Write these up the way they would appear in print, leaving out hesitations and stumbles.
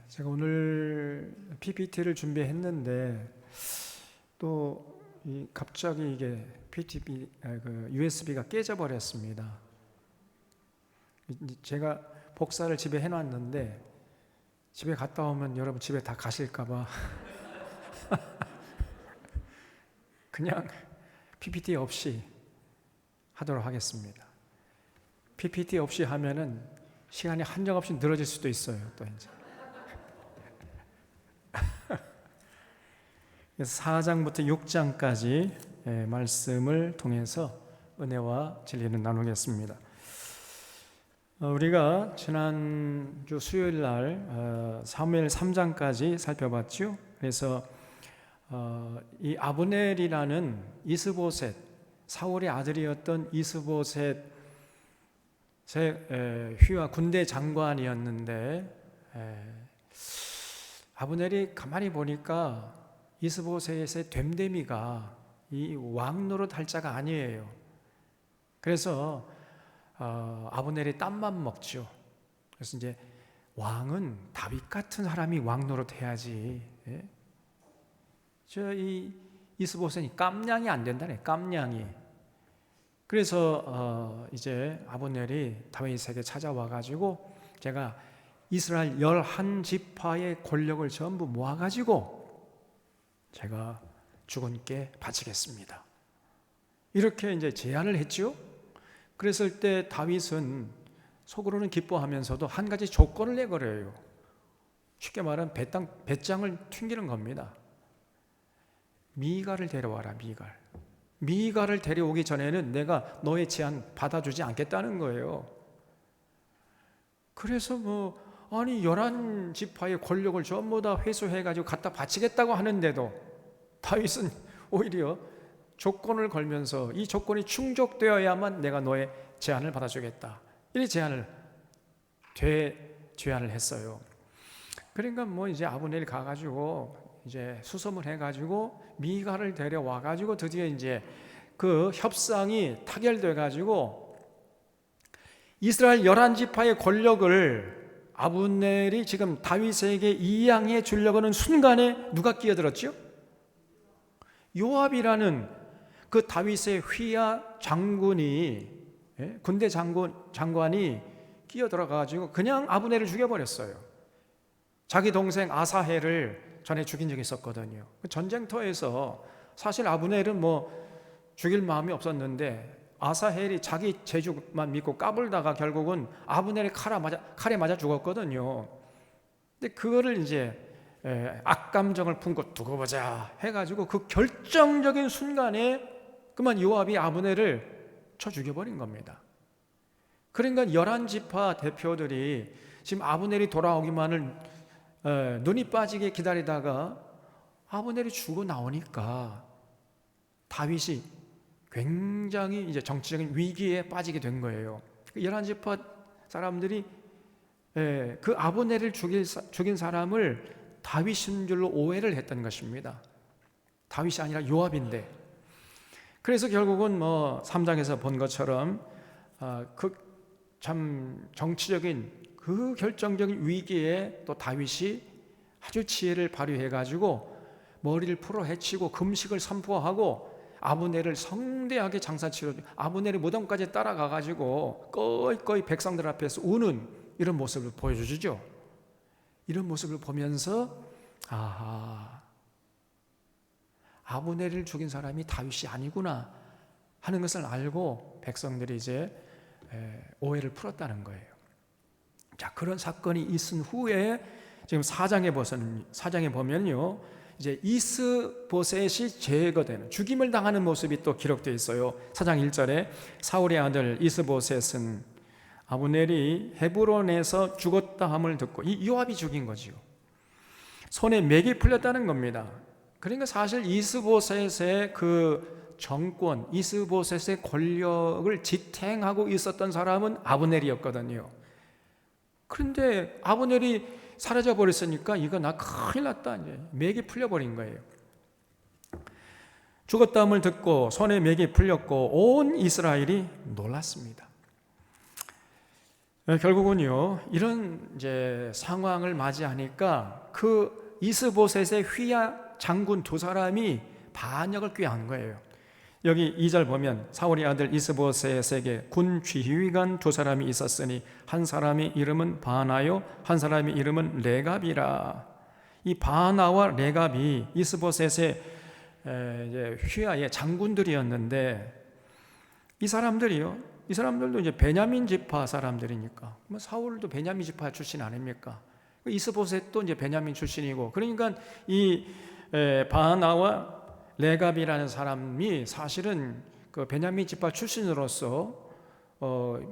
제가 오늘 PPT를 준비했는데 또 갑자기 이게 USB가 깨져 버렸습니다. 제가 복사를 집에 해놨는데 집에 갔다 오면 여러분 집에 다 가실까봐 그냥 PPT 없이 하도록 하겠습니다. PPT 없이 하면은 시간이 한정없이 늘어질 수도 있어요. 또 이제 4장부터 6장까지 말씀을 통해서 은혜와 진리를 나누겠습니다. 우리가 지난주 수요일 날 사무엘 3장까지 살펴봤죠. 그래서 이 아브넬이라는 이스보셋, 사울의 아들이었던 이스보셋 휘하 군대 장관이었는데 아브넬이 가만히 보니까 이스보셋의 됨됨이가 이 왕 노릇할 자가 아니에요. 그래서 아브넬이 땀만 먹죠. 그래서 이제 왕은 다윗 같은 사람이 왕 노릇해야지. 이 이스보셋이 깜냥이 안 된다네. 깜냥이. 그래서 이제 아브넬이 다윗에게 찾아와 가지고 제가 이스라엘 11지파의 권력을 전부 모아 가지고 제가 주군께 바치겠습니다. 이렇게 이제 제안을 했죠. 그랬을 때 다윗은 속으로는 기뻐하면서도 한 가지 조건을 내걸어요. 쉽게 말하면 배짱을 튕기는 겁니다. 미갈을 데려와라. 미갈을 데려오기 전에는 내가 너의 제안 받아주지 않겠다는 거예요. 그래서 11지파의 권력을 전부 다 회수해가지고 갖다 바치겠다고 하는데도 다윗은 오히려 조건을 걸면서 이 조건이 충족되어야만 내가 너의 제안을 받아주겠다. 이 제안을 했어요. 그러니까 이제 아브넬이 가가지고 이제 수소문 해가지고 미갈을 데려와가지고 드디어 이제 그 협상이 타결돼가지고 이스라엘 11지파의 권력을 아브넬이 지금 다윗에게 이양해 주려고 하는 순간에 누가 끼어들었죠? 요압이라는 그 다윗의 휘하 장군이, 군대 장관이 끼어들어가지고 그냥 아브넬을 죽여버렸어요. 자기 동생 아사헬을 전에 죽인 적이 있었거든요. 전쟁터에서 사실 아브넬은 죽일 마음이 없었는데 아사헬이 자기 재주만 믿고 까불다가 결국은 아브넬의 칼에 맞아 죽었거든요. 근데 그거를 이제 악감정을 품고 두고 보자 해가지고 그 결정적인 순간에 그만 요압이 아브넬을 쳐 죽여버린 겁니다. 그러니까 11지파 대표들이 지금 아브넬이 돌아오기만을 눈이 빠지게 기다리다가 아브넬이 죽어 나오니까 다윗이 굉장히 이제 정치적인 위기에 빠지게 된 거예요. 11지파 사람들이 그 아브넬을 죽인 사람을 다윗인 줄로 오해를 했던 것입니다. 다윗이 아니라 요압인데. 그래서 결국은 3장에서 본 것처럼 그 참 정치적인 그 결정적인 위기에 또 다윗이 아주 지혜를 발휘해 가지고 머리를 풀어 헤치고 금식을 선포하고 아브넬을 성대하게 장사치러 아브넬의 무덤까지 따라가 가지고 꺼이 백성들 앞에서 우는 이런 모습을 보여주죠. 이런 모습을 보면서 아브넬을 죽인 사람이 다윗이 아니구나 하는 것을 알고 백성들이 이제 오해를 풀었다는 거예요. 자, 그런 사건이 있은 후에 지금 4장에 보면요, 이제 이스보셋이 제거되는, 죽임을 당하는 모습이 또 기록되어 있어요. 4장 1절에 사울의 아들 이스보셋은 아브넬이 헤브론에서 죽었다 함을 듣고, 이 요압이 죽인 거지요. 손에 맥이 풀렸다는 겁니다. 그러니까 사실 이스보셋의 그 정권, 이스보셋의 권력을 지탱하고 있었던 사람은 아브넬이었거든요. 그런데 아브넬이 사라져 버렸으니까 이거 나 큰일 났다, 이제 맥이 풀려버린 거예요. 죽었다함을 듣고 손에 맥이 풀렸고 온 이스라엘이 놀랐습니다. 결국은요, 이런 이제 상황을 맞이하니까 그 이스보셋의 휘하 장군 두 사람이 반역을 꾀한 거예요. 여기 2절 보면 사울의 아들 이스보셋에게 군 지휘관 두 사람이 있었으니 한 사람의 이름은 바나요, 한 사람의 이름은 레갑이라. 이 바나와 레갑이 이스보셋의 휘하의 장군들이었는데, 이 사람들도 이제 베냐민 지파 사람들이니까, 사울도 베냐민 지파 출신 아닙니까? 이스보셋도 이제 베냐민 출신이고, 그러니까 이 바나와 레갑이라는 사람이 사실은 그 베냐민 지파 출신으로서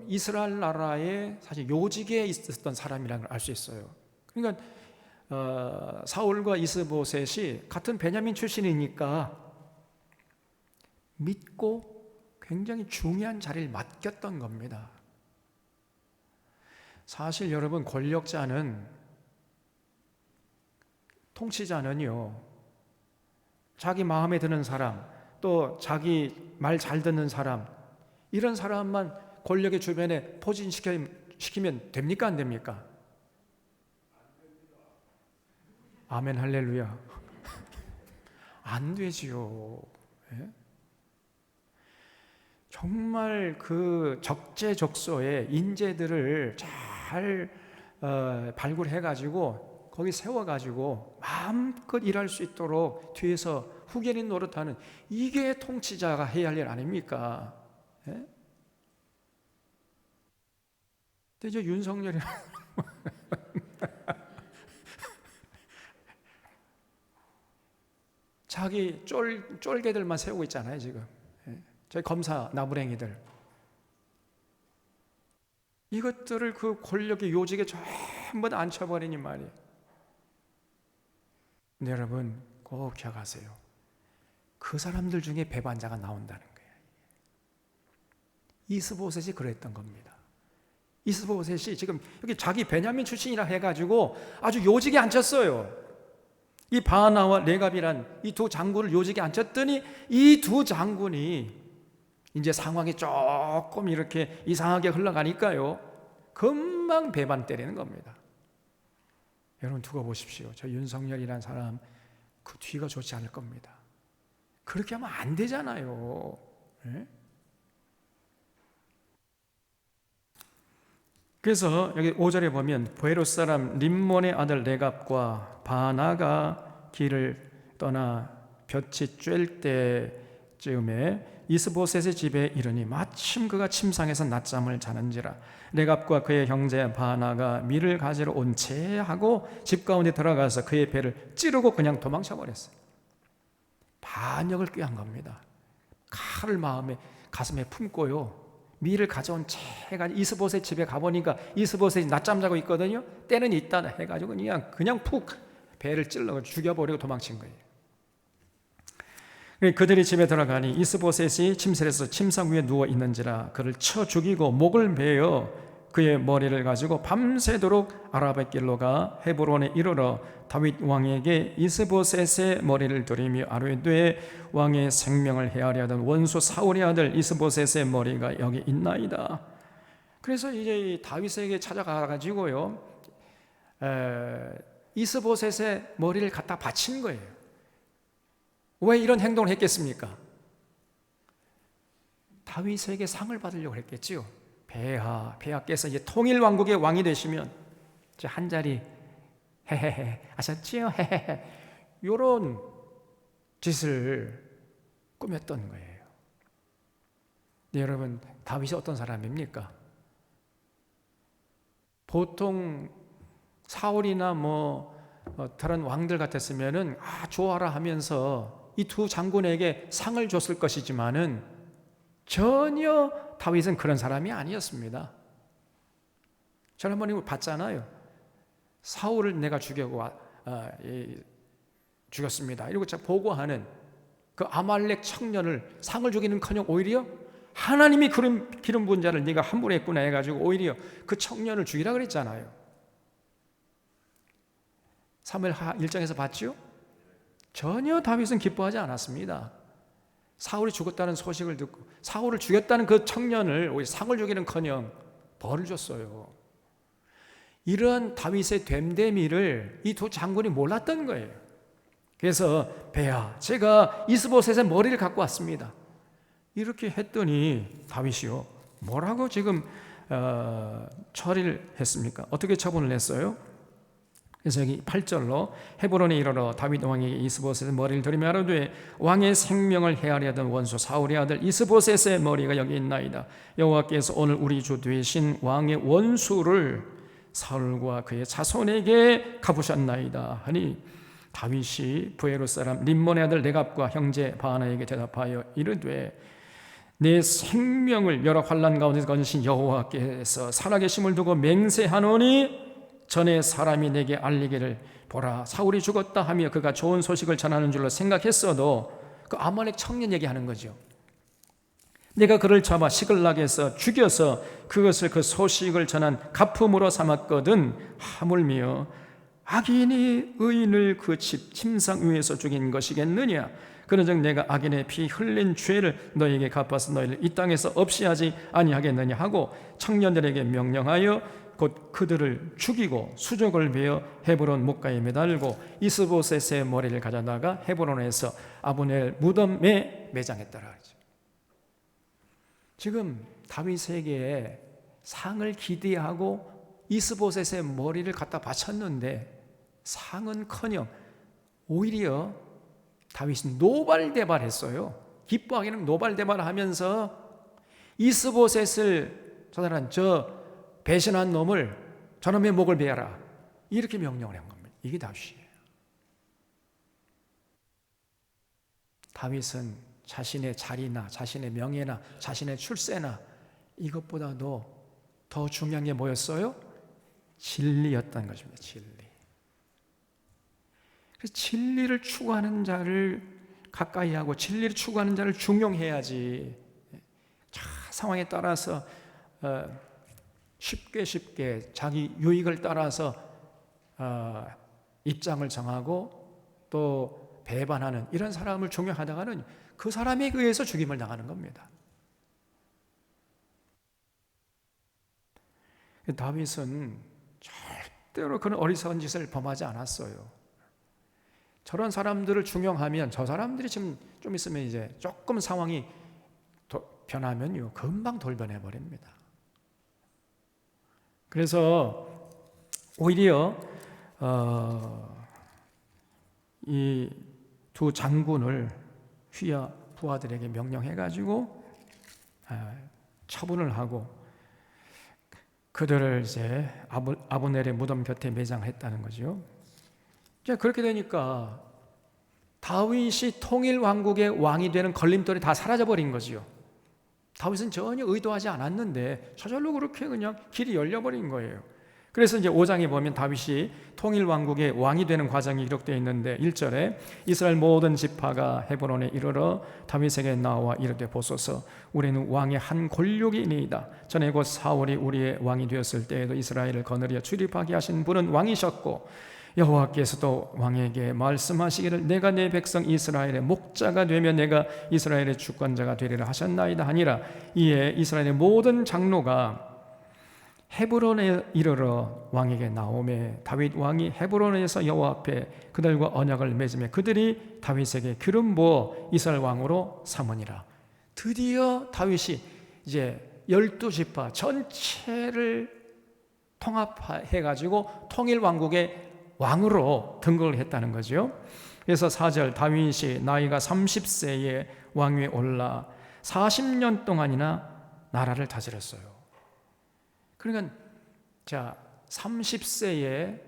이스라엘 나라의 사실 요직에 있었던 사람이라는 걸 알 수 있어요. 그러니까 사울과 이스보셋이 같은 베냐민 출신이니까 믿고 굉장히 중요한 자리를 맡겼던 겁니다. 사실 여러분, 통치자는요, 자기 마음에 드는 사람, 또 자기 말 잘 듣는 사람, 이런 사람만 권력의 주변에 포진시키면 됩니까, 안 됩니까? 아멘, 할렐루야. 안 되지요. 예? 정말 그 적재적소에 인재들을 잘 발굴해가지고 거기 세워가지고 마음껏 일할 수 있도록 뒤에서 후계인 노릇하는, 이게 통치자가 해야 할 일 아닙니까? 예? 근데 이제 윤석열이 자기 쫄개들만 세우고 있잖아요, 지금. 저희 검사 나부랭이들, 이것들을 그 권력의 요직에 전부 다 앉혀버리니 말이에요. 근데 여러분, 꼭 기억하세요. 그 사람들 중에 배반자가 나온다는 거예요. 이스보셋이 그랬던 겁니다. 이스보셋이 지금 여기 자기 베냐민 출신이라 해가지고 아주 요직에 앉혔어요. 이 바나와 레갑이란 이 두 장군을 요직에 앉혔더니 이 두 장군이 이제 상황이 조금 이렇게 이상하게 흘러가니까요, 금방 배반 때리는 겁니다. 여러분, 두고 보십시오. 저 윤석열이라는 사람, 그 뒤가 좋지 않을 겁니다. 그렇게 하면 안 되잖아요. 네? 그래서 여기 5절에 보면 부에롯 사람 림몬의 아들 레갑과 바나가 길을 떠나 볕이 쬐을 때쯤에 이스보셋의 집에 이르니 마침 그가 침상에서 낮잠을 자는지라. 레갑과 그의 형제 바나가 밀을 가지러 온 채 하고 집 가운데 들어가서 그의 배를 찌르고 그냥 도망쳐 버렸어요. 반역을 꾀한 겁니다. 칼을 가슴에 품고요, 밀을 가져온 채가 이스보셋 집에 가보니까 이스보셋이 낮잠 자고 있거든요. 때는 있다 해가지고 그냥 푹 배를 찔러 죽여버리고 도망친 거예요. 그들이 집에 들어가니 이스보셋이 침실에서 침상 위에 누워 있는지라 그를 쳐 죽이고 목을 베어 그의 머리를 가지고 밤새도록 아라바 길로 가 헤브론에 이르러 다윗 왕에게 이스보셋의 머리를 드리며 아뢰되 왕의 생명을 헤아려 하던 원수 사울의 아들 이스보셋의 머리가 여기 있나이다. 그래서 이제 다윗에게 찾아가 가지고요, 이스보셋의 머리를 갖다 바친 거예요. 왜 이런 행동을 했겠습니까? 다윗에게 상을 받으려고 했겠지요. 폐하께서 이제 통일 왕국의 왕이 되시면 이제 한 자리 헤헤헤 아셨지요? 헤헤헤 요런 짓을 꾸몄던 거예요. 네, 여러분, 다윗이 어떤 사람입니까? 보통 사울이나 다른 왕들 같았으면은 좋아라 하면서 이 두 장군에게 상을 줬을 것이지만은 전혀 다윗은 그런 사람이 아니었습니다. 저는 한번 이거 봤잖아요. 사울을 내가 죽였습니다. 이러고 보고하는 그 아말렉 청년을 상을 주기는커녕 오히려 하나님이 기름 부은 자를 네가 함부로 했구나 해가지고 오히려 그 청년을 죽이라 그랬잖아요. 사무엘 1장에서 봤죠? 전혀 다윗은 기뻐하지 않았습니다. 사울이 죽었다는 소식을 듣고 사울을 죽였다는 그 청년을 오히려 상을 주기는커녕 벌을 줬어요. 이런 다윗의 됨됨이를 이 두 장군이 몰랐던 거예요. 그래서 배야, 제가 이스보셋의 머리를 갖고 왔습니다. 이렇게 했더니 다윗이요, 뭐라고 지금 처리를 했습니까? 어떻게 처분을 했어요? 그래서 여기 8절로 헤브론에 이르러 다윗 왕에게 이스보셋의 머리를 들이며 하루되 왕의 생명을 헤아리하던 원수 사울의 아들 이스보셋의 머리가 여기 있나이다. 여호와께서 오늘 우리 주 되신 왕의 원수를 사울과 그의 자손에게 갚으셨나이다 하니 다윗이 부에롯 사람 림몬의 아들 레갑과 형제 바하나에게 대답하여 이르되 내 생명을 여러 환난 가운데 거느신 여호와께서 살아계심을 두고 맹세하노니 전에 사람이 내게 알리기를 보라 사울이 죽었다 하며 그가 좋은 소식을 전하는 줄로 생각했어도 그 아말렉 청년 얘기하는 거죠. 내가 그를 잡아 시글락에서 죽여서 그것을 그 소식을 전한 가품으로 삼았거든 하물며 악인이 의인을 그 집 침상 위에서 죽인 것이겠느냐. 그런즉 내가 악인의 피 흘린 죄를 너에게 갚아서 너희를 이 땅에서 없이 하지 아니하겠느냐 하고 청년들에게 명령하여 곧 그들을 죽이고 수족을 베어 헤브론 목가에 매달고 이스보셋의 머리를 가져다가 헤브론에서 아브넬 무덤에 매장했더라. 지금 다윗에게 상을 기대하고 이스보셋의 머리를 갖다 바쳤는데 상은커녕 오히려 다윗은 노발대발했어요. 기뻐하기는 노발대발하면서 이스보셋을 저 배신한 놈을 저놈의 목을 베어라 이렇게 명령을 한 겁니다. 이게 다윗이에요. 다윗은 자신의 자리나 자신의 명예나 자신의 출세나 이것보다도 더 중요한 게 뭐였어요? 진리였다는 것입니다. 진리. 그래서 진리를 추구하는 자를 가까이 하고 진리를 추구하는 자를 중용해야지. 상황에 따라서 쉽게 자기 유익을 따라서 입장을 정하고 또 배반하는 이런 사람을 중용하다가는 그 사람에 의해서 죽임을 당하는 겁니다. 다윗은 절대로 그런 어리석은 짓을 범하지 않았어요. 저런 사람들을 중용하면 저 사람들이 지금 좀 있으면 이제 조금 상황이 변하면요 금방 돌변해 버립니다. 그래서 오히려 이 두 장군을 휘하 부하들에게 명령해가지고 처분을 하고 그들을 이제 아브넬의 무덤 곁에 매장했다는 거죠. 이제 그렇게 되니까 다윗이 통일 왕국의 왕이 되는 걸림돌이 다 사라져버린 거지요. 다윗은 전혀 의도하지 않았는데 저절로 그렇게 그냥 길이 열려버린 거예요. 그래서 이제 5장에 보면 다윗이 통일 왕국의 왕이 되는 과정이 기록되어 있는데 1절에 이스라엘 모든 지파가 헤브론에 이르러 다윗에게 나와 이르되 보소서 우리는 왕의 한 골육이니이다. 전에 곧 사울이 우리의 왕이 되었을 때에도 이스라엘을 거느려 출입하게 하신 분은 왕이셨고 여호와께서도 왕에게 말씀하시기를 내가 내 백성 이스라엘의 목자가 되며 내가 이스라엘의 주권자가 되리라 하셨나이다 하니라. 이에 이스라엘의 모든 장로가 헤브론에 이르러 왕에게 나오매 다윗 왕이 헤브론에서 여호와 앞에 그들과 언약을 맺으며 그들이 다윗에게 기름 부어 이스라엘 왕으로 삼으니라. 드디어 다윗이 이제 12지파 전체를 통합해가지고 통일 왕국의 왕으로 등극을 했다는 거죠. 그래서 4절 다윗이 나이가 30세에 왕위에 올라 40년 동안이나 나라를 다스렸어요. 그러니까 자 30세에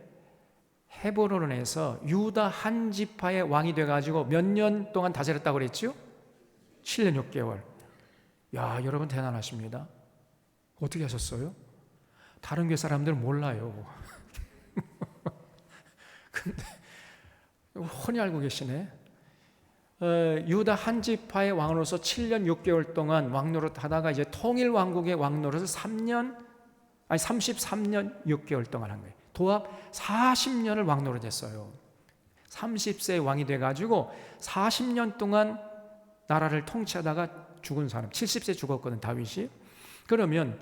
헤브론에서 유다 한 지파의 왕이 돼가지고 몇 년 동안 다스렸다고 그랬죠? 7년 6개월. 야 여러분 대단하십니다. 어떻게 하셨어요? 다른 교회 사람들은 몰라요. 근데 훤히 알고 계시네. 유다 한 지파의 왕으로서 7년 6개월 동안 왕노릇 하다가 이제 통일 왕국의 왕노릇을 33년 6개월 동안 한 거예요. 도합 40년을 왕노릇 했어요. 30세에 왕이 돼가지고 40년 동안 나라를 통치하다가 죽은 사람, 70세 죽었거든 다윗이. 그러면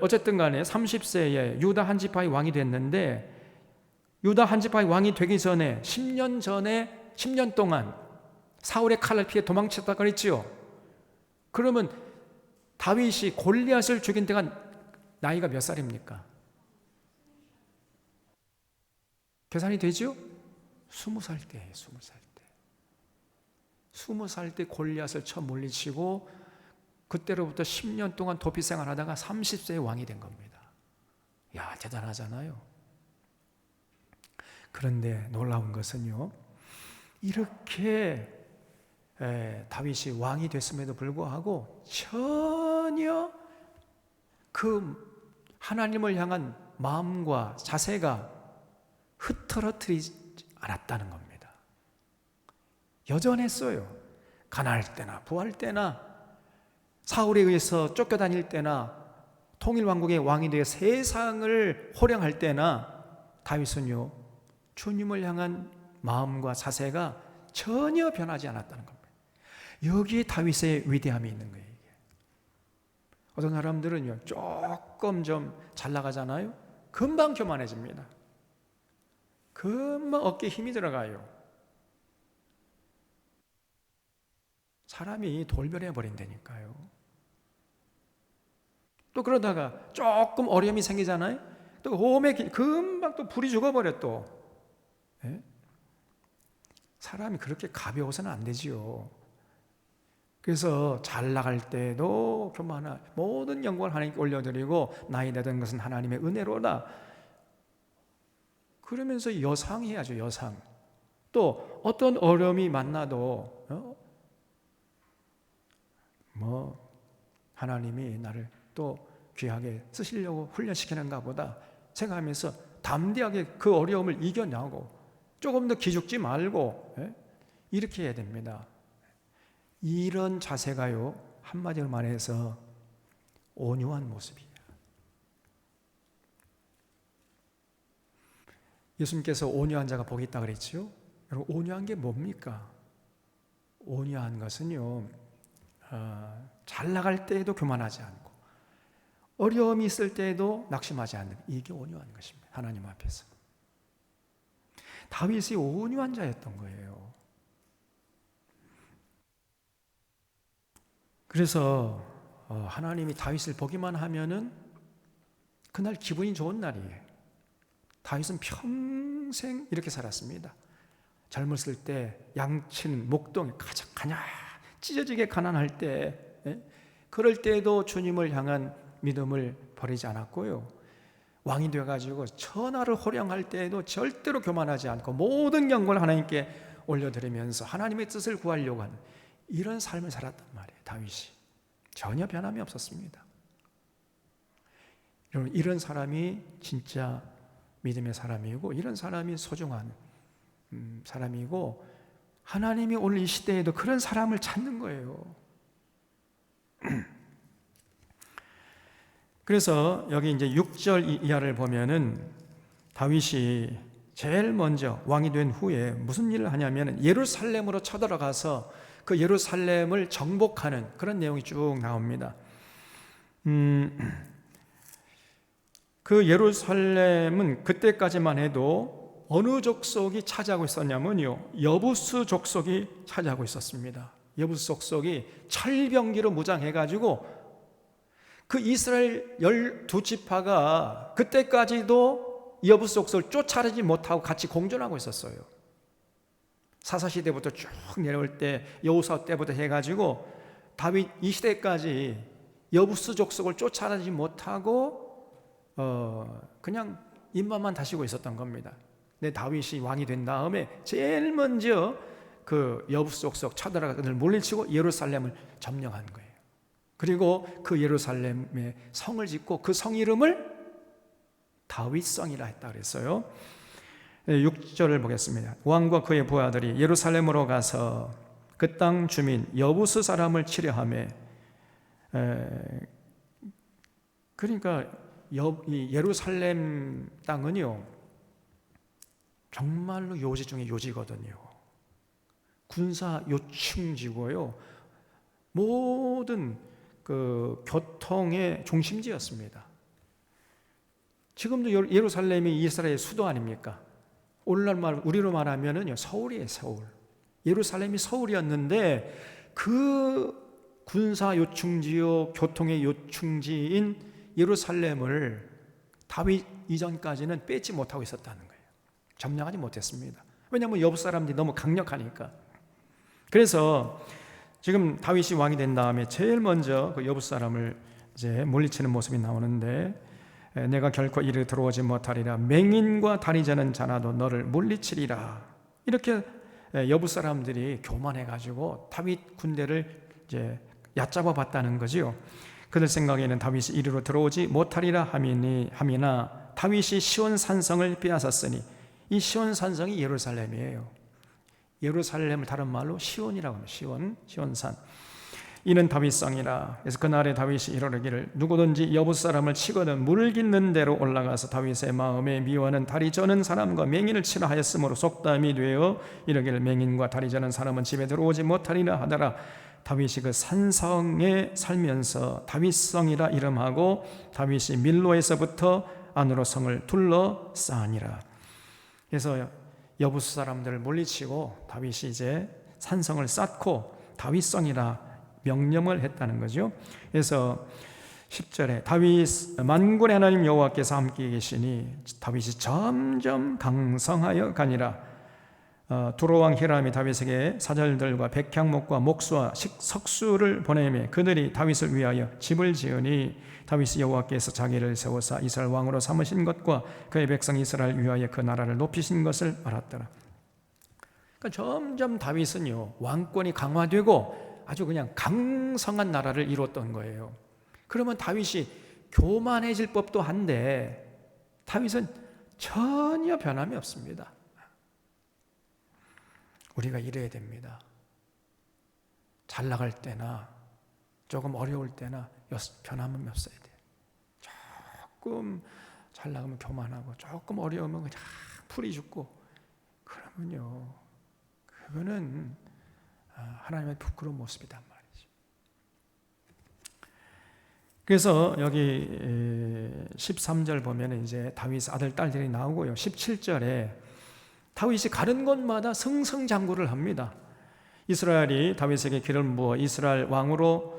어쨌든 간에 30세에 유다 한 지파의 왕이 됐는데, 유다 한 지파의 왕이 되기 전에 10년 동안 사울의 칼을 피해 도망쳤다 그랬지요. 그러면 다윗이 골리앗을 죽인 때가 나이가 몇 살입니까? 계산이 되죠? 20살 때예요. 20살 때. 20살 때 골리앗을 처음 물리치고 그때로부터 10년 동안 도피 생활하다가 30세에 왕이 된 겁니다. 야, 대단하잖아요. 그런데 놀라운 것은요, 이렇게 다윗이 왕이 됐음에도 불구하고 전혀 그 하나님을 향한 마음과 자세가 흐트러뜨리지 않았다는 겁니다. 여전했어요. 가난할 때나 부할 때나 사울에 의해서 쫓겨다닐 때나 통일왕국의 왕이 되어 세상을 호령할 때나 다윗은요, 주님을 향한 마음과 자세가 전혀 변하지 않았다는 겁니다. 여기에 다윗의 위대함이 있는 거예요. 이게. 어떤 사람들은요, 조금 좀 잘 나가잖아요. 금방 교만해집니다. 금방 어깨에 힘이 들어가요. 사람이 돌변해 버린다니까요. 또 그러다가 조금 어려움이 생기잖아요. 또 호흡에 금방 또 불이 죽어버려 또. 네? 사람이 그렇게 가벼워서는 안 되지요. 그래서 잘 나갈 때도 교만하, 모든 영광을 하나님께 올려드리고 나이 되던 것은 하나님의 은혜로다. 그러면서 여상해야죠. 여상. 또 어떤 어려움이 만나도 하나님이 나를 또 귀하게 쓰시려고 훈련시키는가 보다 생각하면서 담대하게 그 어려움을 이겨내고 조금 더 기죽지 말고 이렇게 해야 됩니다. 이런 자세가요, 한마디로 말해서 온유한 모습이에요. 예수님께서 온유한 자가 복이 있다 그랬죠. 여러분, 온유한 게 뭡니까? 온유한 것은요, 잘 나갈 때에도 교만하지 않고 어려움이 있을 때에도 낙심하지 않는, 이게 온유한 것입니다. 하나님 앞에서. 다윗이 온유한 자였던 거예요. 그래서 하나님이 다윗을 보기만 하면은 그날 기분이 좋은 날이에요. 다윗은 평생 이렇게 살았습니다. 젊었을 때 양치는 목동에 가장 찢어지게 가난할 때, 그럴 때에도 주님을 향한 믿음을 버리지 않았고요. 왕이 되어가지고 천하를 호령할 때에도 절대로 교만하지 않고 모든 영광을 하나님께 올려드리면서 하나님의 뜻을 구하려고 하는 이런 삶을 살았단 말이에요. 다윗이 전혀 변함이 없었습니다. 여러분, 이런 사람이 진짜 믿음의 사람이고 이런 사람이 소중한 사람이고 하나님이 오늘 이 시대에도 그런 사람을 찾는 거예요. 그래서 여기 이제 6절 이하를 보면은 다윗이 제일 먼저 왕이 된 후에 무슨 일을 하냐면 예루살렘으로 쳐들어가서 그 예루살렘을 정복하는 그런 내용이 쭉 나옵니다. 그 예루살렘은 그때까지만 해도 어느 족속이 차지하고 있었냐면요, 여부스 족속이 차지하고 있었습니다. 여부스 족속이 철병기로 무장해가지고 그 이스라엘 12지파가 그때까지도 여부스 족속을 쫓아내지 못하고 같이 공존하고 있었어요. 사사시대부터 쭉 내려올 때 여호사 때부터 해가지고 다윗 이 시대까지 여부스 족속을 쫓아내지 못하고 그냥 입맛만 다시고 있었던 겁니다. 근데 다윗이 왕이 된 다음에 제일 먼저 그 여부스 족속 쳐들어가서 물리치고 예루살렘을 점령한 거예요. 그리고 그 예루살렘에 성을 짓고 그 성 이름을 다윗성이라 했다 그랬어요. 6절을 보겠습니다. 왕과 그의 부하들이 예루살렘으로 가서 그 땅 주민 여부스 사람을 치려하며, 그러니까 이 예루살렘 땅은요 정말로 요지 중에 요지거든요. 군사 요충지고요. 모든 그 교통의 중심지였습니다. 지금도 예루살렘이 이스라엘의 수도 아닙니까? 오늘날 우리로 말하면은요, 서울이에요, 서울. 예루살렘이 서울이었는데 그 군사 요충지요, 교통의 요충지인 예루살렘을 다윗 이전까지는 뺏지 못하고 있었다는 거예요. 점령하지 못했습니다. 왜냐하면 옆 사람들이 너무 강력하니까. 그래서 지금 다윗이 왕이 된 다음에 제일 먼저 그 여부 사람을 이제 물리치는 모습이 나오는데, 내가 결코 이를 들어오지 못하리라. 맹인과 다리 저는 자나도 너를 물리치리라. 이렇게 여부 사람들이 교만해가지고 다윗 군대를 이제 얕잡아 봤다는 거지요. 그들 생각에는 다윗이 이리로 들어오지 못하리라 함이나 다윗이 시온 산성을 빼앗았으니, 이 시온 산성이 예루살렘이에요. 예루살렘을 다른 말로 시온이라고 합니다. 시온산. 이는 다윗성이라. 그래서 그날에 다윗이 이르기를 누구든지 여부 사람을 치거든 물 깃는 대로 올라가서 다윗의 마음에 미워하는 다리 저는 사람과 맹인을 치라 하였으므로 속담이 되어 이르기를 맹인과 다리 저는 사람은 집에 들어오지 못하리라 하더라. 다윗이 그 산성에 살면서 다윗성이라 이름하고 다윗이 밀로에서부터 안으로 성을 둘러싸니라. 그래서 여부수 사람들을 물리치고 다윗이 이제 산성을 쌓고 다윗성이라 명령을 했다는 거죠. 그래서 10절에 다윗 만군의 하나님 여호와께서 함께 계시니 다윗이 점점 강성하여 가니라. 두로왕 히람이 다윗에게 사절들과 백향목과 목수와 석수를 보내매 그들이 다윗을 위하여 집을 지으니 다윗이 여호와께서 자기를 세우사 이스라엘 왕으로 삼으신 것과 그의 백성 이스라엘 위하여 그 나라를 높이신 것을 알았더라. 그러니까 점점 다윗은요, 왕권이 강화되고 아주 그냥 강성한 나라를 이뤘던 거예요. 그러면 다윗이 교만해질 법도 한데 다윗은 전혀 변함이 없습니다. 우리가 이래야 됩니다. 잘 나갈 때나 조금 어려울 때나 변함은 없어야 돼요. 조금 잘 나가면 교만하고 조금 어려우면 그냥 풀이 죽고, 그러면요, 그거는 하나님의 부끄러운 모습이란 말이죠. 그래서 여기 13절 보면 이제 다윗 아들 딸들이 나오고요. 17절에 다윗이 가는 곳마다 승승장구를 합니다. 이스라엘이 다윗에게 기름 부어 이스라엘 왕으로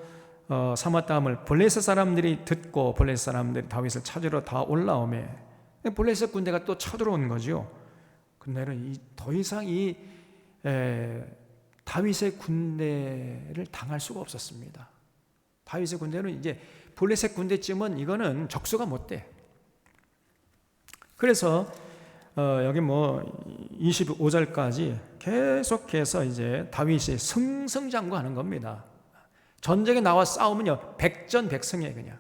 삼았다함을 블레셋 사람들이 듣고 블레셋 사람들이 다윗을 찾으러 다 올라오매 블레셋 군대가 또 쳐들어온 거죠. 근데는 더 이상 이 다윗의 군대를 당할 수가 없었습니다. 다윗의 군대는 이제 블레셋 군대쯤은 이거는 적수가 못 돼. 그래서 여기 25절까지 계속해서 이제 다윗이 승승장구하는 겁니다. 전쟁에 나와 싸우면요, 백전백승이에요. 그냥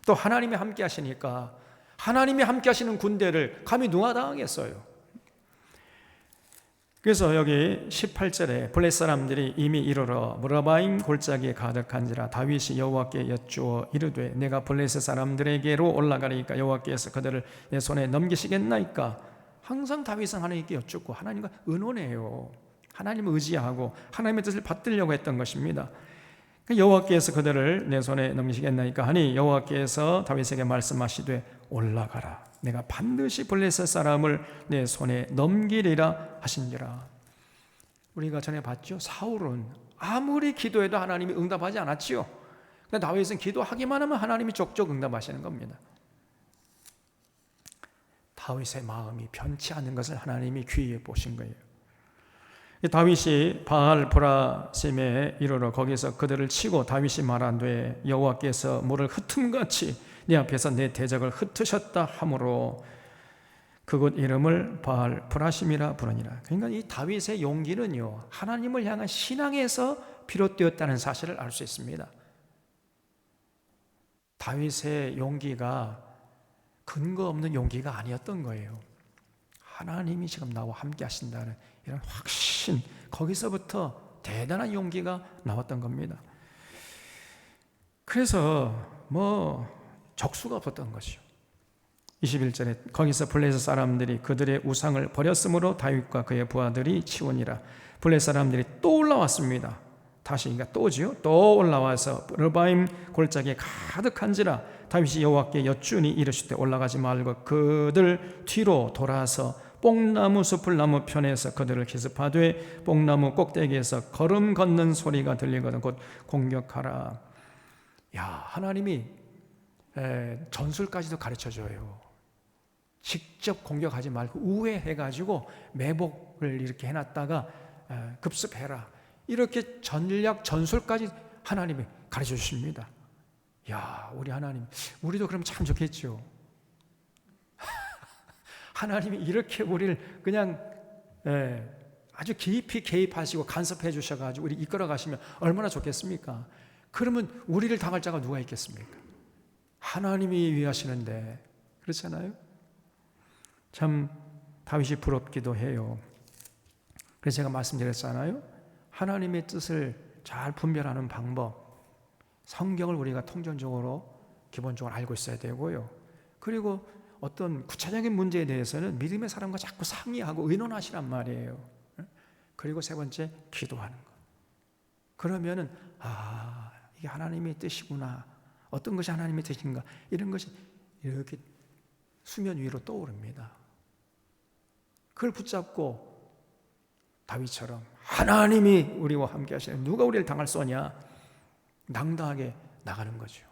또 하나님이 함께 하시니까 하나님이 함께 하시는 군대를 감히 누가 당하겠어요. 그래서 여기 18절에 블레셋 사람들이 이미 이르러 무라바임 골짜기에 가득한지라 다윗이 여호와께 여쭈어 이르되 내가 블레셋 사람들에게로 올라가리까 여호와께서 그들을 내 손에 넘기시겠나이까. 항상 다윗은 하나님께 여쭙고 하나님과 의논해요. 하나님을 의지하고 하나님의 뜻을 받들려고 했던 것입니다. 여호와께서 그들을 내 손에 넘기시겠나이까 하니 여호와께서 다윗에게 말씀하시되 올라가라. 내가 반드시 블레셋 사람을 내 손에 넘기리라 하신지라. 우리가 전에 봤죠. 사울은 아무리 기도해도 하나님이 응답하지 않았지요. 근데 다윗은 기도하기만 하면 하나님이 족족 응답하시는 겁니다. 다윗의 마음이 변치 않는 것을 하나님이 귀히 보신 거예요. 다윗이 바알 보라심에 이르러 거기서 그들을 치고 다윗이 말하되 여호와께서 물을 흩음같이 네 앞에서 내 대적을 흩으셨다 하므로 그곳 이름을 바알 보라심이라 부르니라. 그러니까 이 다윗의 용기는요, 하나님을 향한 신앙에서 비롯되었다는 사실을 알 수 있습니다. 다윗의 용기가 근거 없는 용기가 아니었던 거예요. 하나님이 지금 나와 함께 하신다는 이런 확신, 거기서부터 대단한 용기가 나왔던 겁니다. 그래서 적수가 없었던 것이요. 21절에 거기서 블레셋 사람들이 그들의 우상을 버렸으므로 다윗과 그의 부하들이 치우니라. 블레셋 사람들이 또 올라왔습니다. 다시 또지요. 또 올라와서 르바임 골짜기에 가득한지라 다윗이 여호와께 여쭈니 이르시되 올라가지 말고 그들 뒤로 돌아서 뽕나무 수풀나무 편에서 그들을 기습하되 뽕나무 꼭대기에서 걸음 걷는 소리가 들리거든 곧 공격하라. 야, 하나님이 전술까지도 가르쳐줘요. 직접 공격하지 말고 우회해가지고 매복을 이렇게 해놨다가 급습해라. 이렇게 전략 전술까지 하나님이 가르쳐 주십니다. 야, 우리 하나님, 우리도 그럼 참 좋겠죠. 하나님이 이렇게 우리를 그냥 아주 깊이 개입하시고 간섭해 주셔가지고 우리 이끌어 가시면 얼마나 좋겠습니까? 그러면 우리를 당할 자가 누가 있겠습니까? 하나님이 위하시는데, 그렇잖아요? 참 다윗이 부럽기도 해요. 그래서 제가 말씀드렸잖아요. 하나님의 뜻을 잘 분별하는 방법, 성경을 우리가 통전적으로 기본적으로 알고 있어야 되고요. 그리고 어떤 구체적인 문제에 대해서는 믿음의 사람과 자꾸 상의하고 의논하시란 말이에요. 그리고 세 번째, 기도하는 것. 그러면은 이게 하나님의 뜻이구나, 어떤 것이 하나님의 뜻인가, 이런 것이 이렇게 수면 위로 떠오릅니다. 그걸 붙잡고 다윗처럼 하나님이 우리와 함께 하시는, 누가 우리를 당할 쏘냐, 당당하게 나가는 거죠.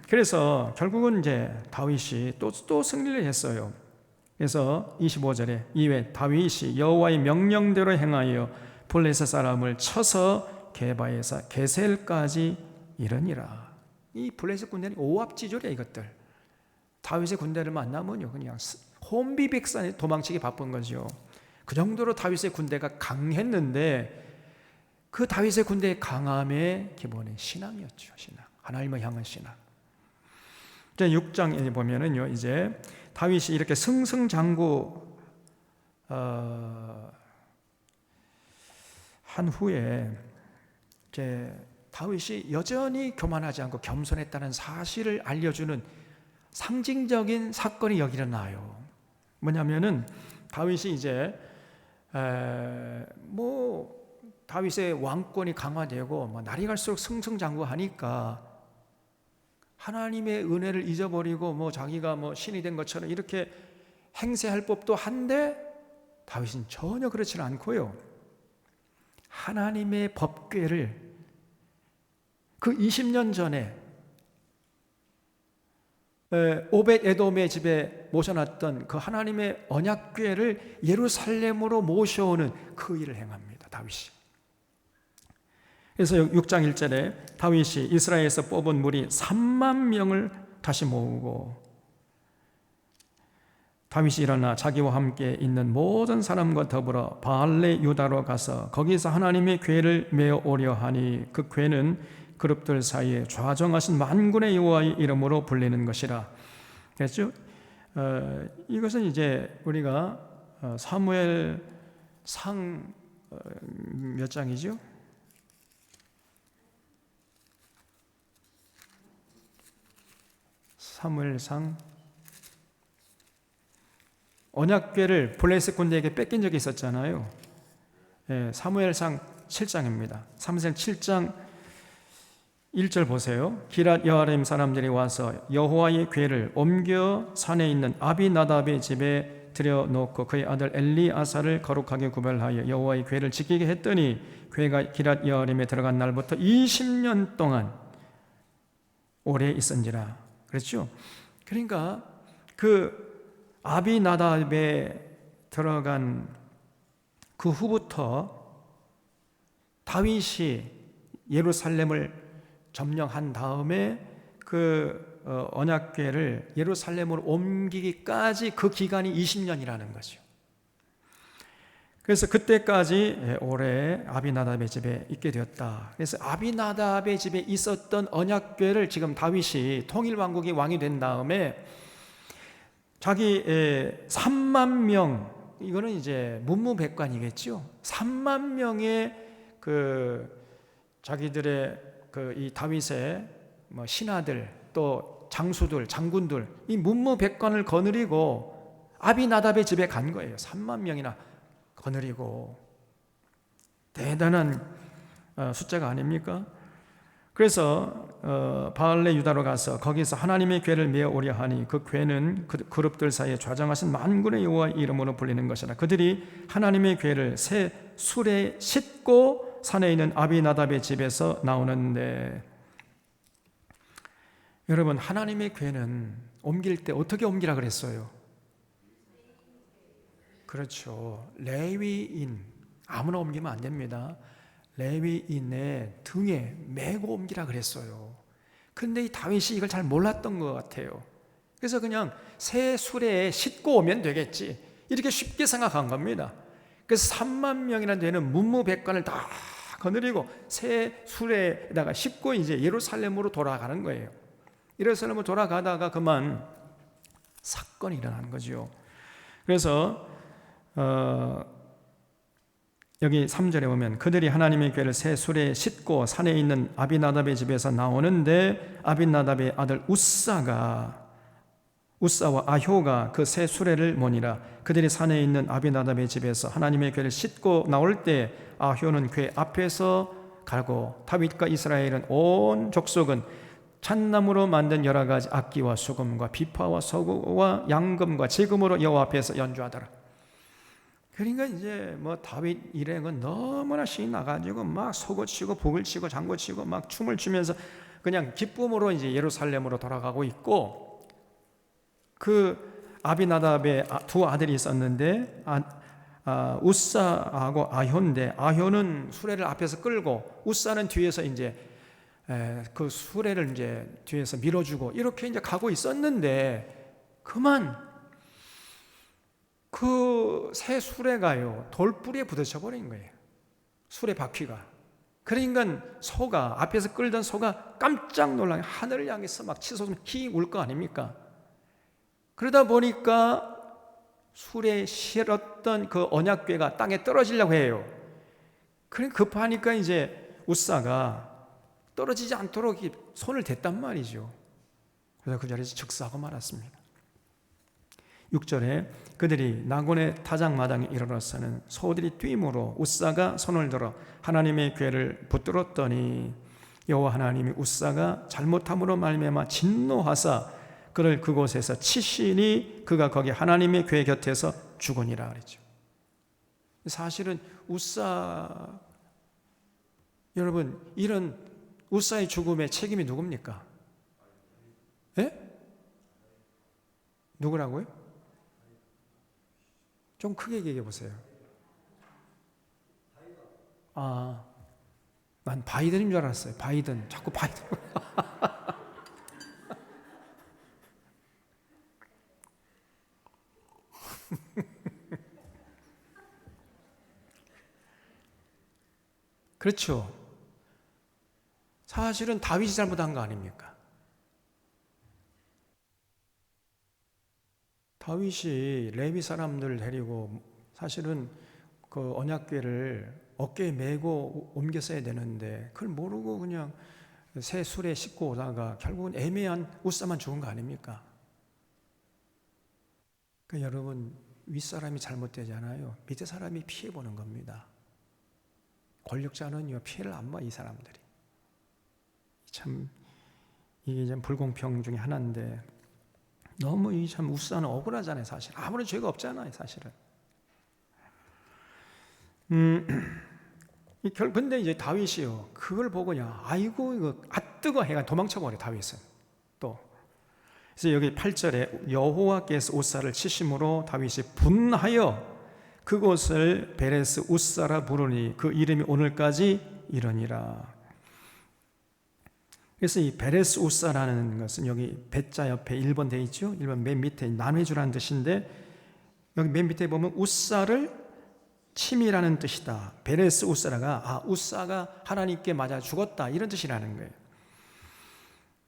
그래서 결국은 이제 다윗이 또 승리를 했어요. 그래서 25절에 이에 다윗이 여호와의 명령대로 행하여 블레셋 사람을 쳐서 게바에서 게셀까지 이르니라. 이 블레셋 군대는 오합지졸이야. 이것들 다윗의 군대를 만나면요 그냥 혼비백산에 도망치기 바쁜 거죠. 그 정도로 다윗의 군대가 강했는데, 그 다윗의 군대의 강함의 기본은 신앙이었죠. 신앙, 하나님을 향한 신앙. 이제 6장에 보면은요, 이제 다윗이 이렇게 승승장구 한 후에 이제 다윗이 여전히 교만하지 않고 겸손했다는 사실을 알려주는 상징적인 사건이 여기 일어나요. 뭐냐면은 다윗이 이제 다윗의 왕권이 강화되고 날이 갈수록 승승장구하니까 하나님의 은혜를 잊어버리고 자기가 신이 된 것처럼 이렇게 행세할 법도 한데, 다윗은 전혀 그렇지는 않고요. 하나님의 법궤를 그 20년 전에 오벳 에돔의 집에 모셔놨던 그 하나님의 언약궤를 예루살렘으로 모셔오는 그 일을 행합니다, 다윗이. 그래서 6장 1절에 다윗이 이스라엘에서 뽑은 무리 3만 명을 다시 모으고, 다윗이 일어나 자기와 함께 있는 모든 사람과 더불어 바알레 유다로 가서 거기서 하나님의 궤를 메어 오려 하니 그 궤는 그룹들 사이에 좌정하신 만군의 여호와의 이름으로 불리는 것이라. 그랬죠? 이것은 이제 우리가 사무엘상 몇 장이죠? 사무엘상, 언약궤를 블레셋 군대에게 뺏긴 적이 있었잖아요. 사무엘상 7장입니다. 사무엘 7장 1절 보세요. 기랏 여아림 사람들이 와서 여호와의 궤를 옮겨 산에 있는 아비나답의 집에 들여놓고 그의 아들 엘리아사를 거룩하게 구별하여 여호와의 궤를 지키게 했더니 궤가 기랏 여아림에 들어간 날부터 20년 동안 오래 있은지라. 그렇죠? 그러니까 그 아비나답에 들어간 그 후부터 다윗이 예루살렘을 점령한 다음에 그 언약궤를 예루살렘으로 옮기기까지 그 기간이 20년이라는 거죠. 그래서 그때까지 오래 아비나답의 집에 있게 되었다. 그래서 아비나답의 집에 있었던 언약궤를 지금 다윗이 통일왕국이 왕이 된 다음에 자기 3만 명, 이거는 이제 문무백관이겠죠. 3만 명의 그 자기들의 이 다윗의 신하들, 또 장수들, 장군들, 이 문무백관을 거느리고 아비나답의 집에 간 거예요. 3만 명이나 거느리고. 대단한 숫자가 아닙니까? 그래서 바알레 유다로 가서 거기서 하나님의 궤를 메어 오려 하니 그 궤는 그 그룹들 사이에 좌정하신 만군의 여호와 이름으로 불리는 것이라. 그들이 하나님의 궤를 새 수레에 싣고 산에 있는 아비나답의 집에서 나오는데, 여러분, 하나님의 궤는 옮길 때 어떻게 옮기라 그랬어요? 그렇죠. 레위인, 아무나 옮기면 안 됩니다. 레위인의 등에 메고 옮기라 그랬어요. 근데 이 다윗이 이걸 잘 몰랐던 것 같아요. 그래서 그냥 새 수레에 싣고 오면 되겠지, 이렇게 쉽게 생각한 겁니다. 그래서 3만 명이나 되는 문무백관을 다 거느리고 새 수레에다가 싣고 이제 예루살렘으로 돌아가는 거예요. 예루살렘으로 돌아가다가 그만 사건이 일어난 거죠. 그래서 여기 3절에 보면 그들이 하나님의 궤를 새 수레에 싣고 산에 있는 아비나답의 집에서 나오는데, 아비나답의 아들 우사와 아효가 그 새 수레를 모니라. 그들이 산에 있는 아비나답의 집에서 하나님의 궤를 싣고 나올 때 아효는 궤 앞에서 가고, 다윗과 이스라엘은 온 족속은 잣나무로 만든 여러 가지 악기와 수금과 비파와 서구와 양금과 지금으로 여호와 앞에서 연주하더라. 그러니까 이제 뭐 다윗 일행은 너무나 신이 나가지고 막 소고 치고 북을 치고 장구 치고 막 춤을 추면서 그냥 기쁨으로 이제 예루살렘으로 돌아가고 있고, 그 아비나답의 두 아들이 있었는데 우사하고 아효인데, 아효는 수레를 앞에서 끌고 우사는 뒤에서 이제 그 수레를 이제 뒤에서 밀어주고 이렇게 이제 가고 있었는데, 그만 그 새 수레가요 돌뿌리에 부딪혀 버린 거예요. 수레 바퀴가. 그러니까 소가, 앞에서 끌던 소가 깜짝 놀라 하늘을 향해서 막 치솟으면 히 울 거 아닙니까? 그러다 보니까 수레에 실었던 그 언약궤가 땅에 떨어지려고 해요. 그러니까 급하니까 이제 우사가 떨어지지 않도록 손을 댔단 말이죠. 그래서 그 자리에서 즉사하고 말았습니다. 6절에 그들이 나곤의 타작마당에 이르러서는 소들이 뛰므로 우사가 손을 들어 하나님의 궤를 붙들었더니 여호와 하나님이 우사가 잘못함으로 말미암아 진노하사 그를 그곳에서 치시니 그가 거기 하나님의 궤 곁에서 죽으니라 그랬죠. 사실은 우사, 여러분, 이런 우사의 죽음의 책임이 누굽니까? 예? 누구라고요? 좀 크게 얘기해 보세요. 난 바이든인 줄 알았어요. 바이든. 자꾸 바이든. 그렇죠. 사실은 다윗이 잘못한 거 아닙니까? 다윗이 레위 사람들을 데리고 사실은 그 언약궤를 어깨에 메고 옮겼어야 되는데 그걸 모르고 그냥 새 수레에 싣고 오다가 결국은 애매한 우사만 죽은 거 아닙니까? 그러니까 여러분, 윗사람이 잘못되잖아요. 밑에 사람이 피해보는 겁니다. 권력자는요 피해를 안 봐. 이 사람들이 참 이게 참 불공평 중에 하나인데, 너무 이 참 우사는 억울하잖아요. 사실 아무런 죄가 없잖아요. 사실은. 근데 이제 다윗이요 그걸 보고야 아이고 이거 뜨거 해가 도망쳐버려 다윗은. 또 그래서 여기 8절에 여호와께서 우사를 치심으로 다윗이 분하여 그곳을 베레스 우사라 부르니 그 이름이 오늘까지 이르니라. 그래서 이 베레스 우사라는 것은 여기 배자 옆에 1번 되어 있죠. 1번 맨 밑에 나눠주라는 뜻인데, 여기 맨 밑에 보면 우사를 침이라는 뜻이다. 베레스 우사라가 우사가 하나님께 맞아 죽었다 이런 뜻이라는 거예요.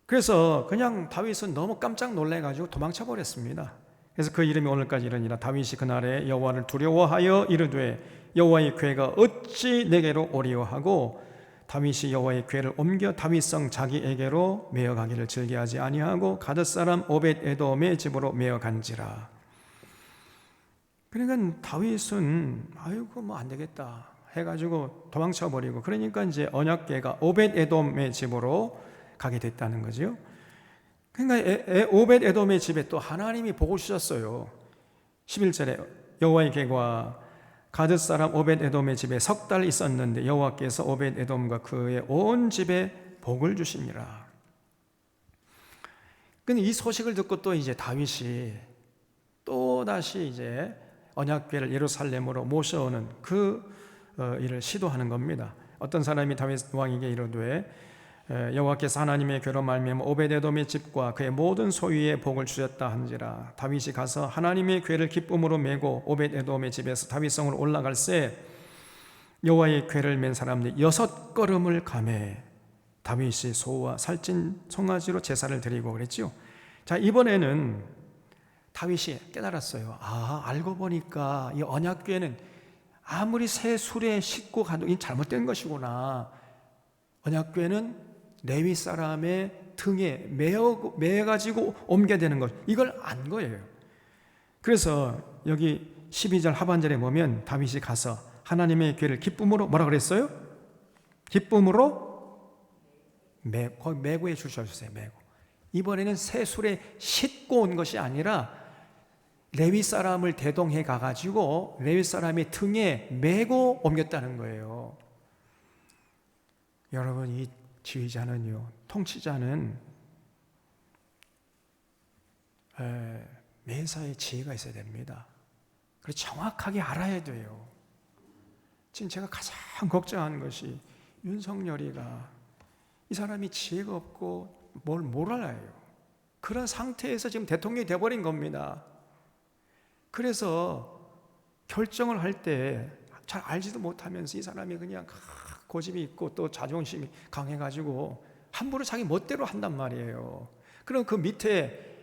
그래서 그냥 다윗은 너무 깜짝 놀래가지고 도망쳐 버렸습니다. 그래서 그 이름이 오늘까지 이르니라. 다윗이 그날에 여호와를 두려워하여 이르되 여호와의 궤가 어찌 내게로 오리오 하고, 다윗이 여호와의 궤를 옮겨 다윗성 자기에게로 메어가기를 즐겨하지 아니하고 가드 사람 오벳 에돔의 집으로 메어간지라. 그러니까 다윗은 아이고 뭐 안 되겠다 해가지고 도망쳐 버리고, 그러니까 이제 언약궤가 오벳 에돔의 집으로 가게 됐다는 거죠. 그러니까 오벳 에돔의 집에 또 하나님이 복을 주셨어요. 11절에 여호와의 궤가 가드 사람 오벳 에돔의 집에 석 달 있었는데 여호와께서 오벳 에돔과 그의 온 집에 복을 주시니라. 근데 이 소식을 듣고 또 이제 다윗이 또 다시 이제 언약궤를 예루살렘으로 모셔오는 그 일을 시도하는 겁니다. 어떤 사람이 다윗 왕에게 이르되 여호와께서 하나님의 궤로 말미암아 오벳에돔의 집과 그의 모든 소유에 복을 주셨다 한지라. 다윗이 가서 하나님의 궤를 기쁨으로 메고 오벳에돔의 집에서 다윗성으로 올라갈새 여호와의 궤를 맨 사람들 6걸음을 가매 다윗이 소와 살찐 송아지로 제사를 드리고 그랬죠. 자, 이번에는 다윗이 깨달았어요. 알고 보니까 이 언약궤는 아무리 새 술에 싣고 가도 이 잘못된 것이구나. 언약궤는 레위 사람의 등에 매어가지고 옮겨야 되는 것, 이걸 안 거예요. 그래서 여기 12절 하반절에 보면 다윗이 가서 하나님의 궤를 기쁨으로 뭐라 그랬어요? 기쁨으로 메고 주셔주세요. 메고. 이번에는 새 술에 싣고 온 것이 아니라 레위 사람을 대동해 가가지고 레위 사람의 등에 메고 옮겼다는 거예요. 여러분, 이 지휘자는요, 통치자는 매사에 지혜가 있어야 됩니다. 그리고 정확하게 알아야 돼요. 지금 제가 가장 걱정하는 것이 윤석열이가 이 사람이 지혜가 없고 뭘 알아요. 그런 상태에서 지금 대통령이 돼버린 겁니다. 그래서 결정을 할 때 잘 알지도 못하면서 이 사람이 그냥 고집이 있고 또 자존심이 강해가지고 함부로 자기 멋대로 한단 말이에요. 그럼 그 밑에